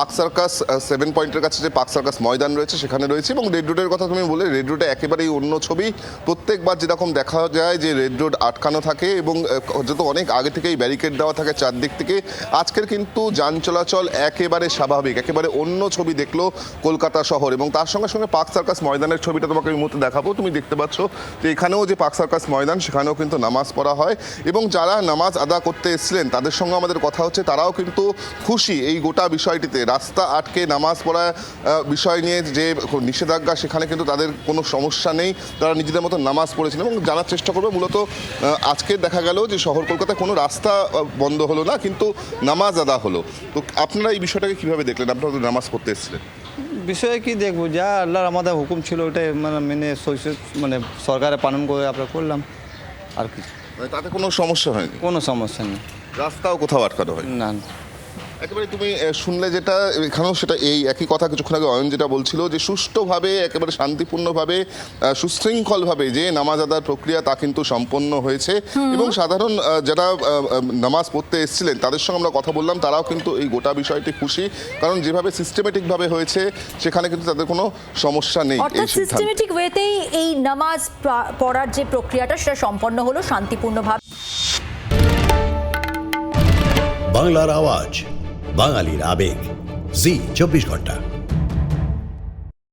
Park circus 7 পয়েন্টের কাছে যে পার্ক সার্কাস ময়দান রয়েছে সেখানে রয়েছে, এবং রেড রোডের কথা তুমি বলে, রেড রোডে একেবারেই অন্য ছবি। প্রত্যেকবার যেরকম দেখা যায় যে রেড রোড আটকানো থাকে এবং যত অনেক আগে থেকেই ব্যারিকেড দেওয়া থাকে চারদিক থেকে, আজকের কিন্তু যান চলাচল একেবারে স্বাভাবিক, একেবারে অন্য ছবি দেখলো কলকাতা শহর। এবং তার সঙ্গে সঙ্গে পার্ক সার্কাস ময়দানের ছবিটা তোমাকে এই মুহূর্তে দেখাবো। তুমি দেখতে পাচ্ছ যে এখানেও যে পার্ক সার্কাস ময়দান, সেখানেও কিন্তু নামাজ পড়া হয়, এবং যারা নামাজ আদা করতে এসেছিলেন তাদের সঙ্গে আমাদের কথা হচ্ছে, তারাও কিন্তু খুশি এই গোটা বিষয়টিতে। রাস্তা আটকে নামাজ পড়া বিষয় নিয়ে যে নিষেধাজ্ঞা, সেখানে কিন্তু তাদের কোনো সমস্যা নেই, তারা নিজেদের মতো নামাজ পড়েছেন। এবং জানার চেষ্টা করবে মূলত আজকে দেখা গেল যে শহর কলকাতায় কোনো রাস্তা বন্ধ হলো না, কিন্তু নামাজ আদা হলো। তো আপনারা এই বিষয়টাকে কীভাবে দেখলেন? আপনারা তো নামাজ পড়তে এসেছিলেন। বিষয়ে কি দেখবো, যা আল্লাহর আমাদের হুকুম ছিল ওটাই মেনে মানে সরকারে পালন করে আমরা করলাম আর কি। তাতে কোনো সমস্যা হয়নি? কোনো সমস্যা নেই, রাস্তাও কোথাও আটকানো হয় না। একেবারে তুমি শুনলে যেটা, এখানেও সেটা এই একই কথা কিছুক্ষণ আগে অয়ন যেটা বলছিল, যে সুষ্ঠুভাবে একেবারে শান্তিপূর্ণভাবে সুশৃঙ্খলভাবে যে নামাজ আদার প্রক্রিয়া তা কিন্তু সম্পন্ন হয়েছে। এবং সাধারণ যারা নামাজ পড়তে এসেছিলেন তাদের সঙ্গে আমরা কথা বললাম, তারাও কিন্তু এই গোটা বিষয়টি খুশি, কারণ যেভাবে সিস্টেমেটিকভাবে হয়েছে সেখানে কিন্তু তাদের কোনো সমস্যা নেই। অর্থাৎ সিস্টেমেটিক ওয়েতেই এই নামাজ পড়ার যে প্রক্রিয়াটা সেটা সম্পন্ন হলো শান্তিপূর্ণভাবে। বাংলার আওয়াজ, বাঙালির আবেগ, জি 24 ঘন্টা।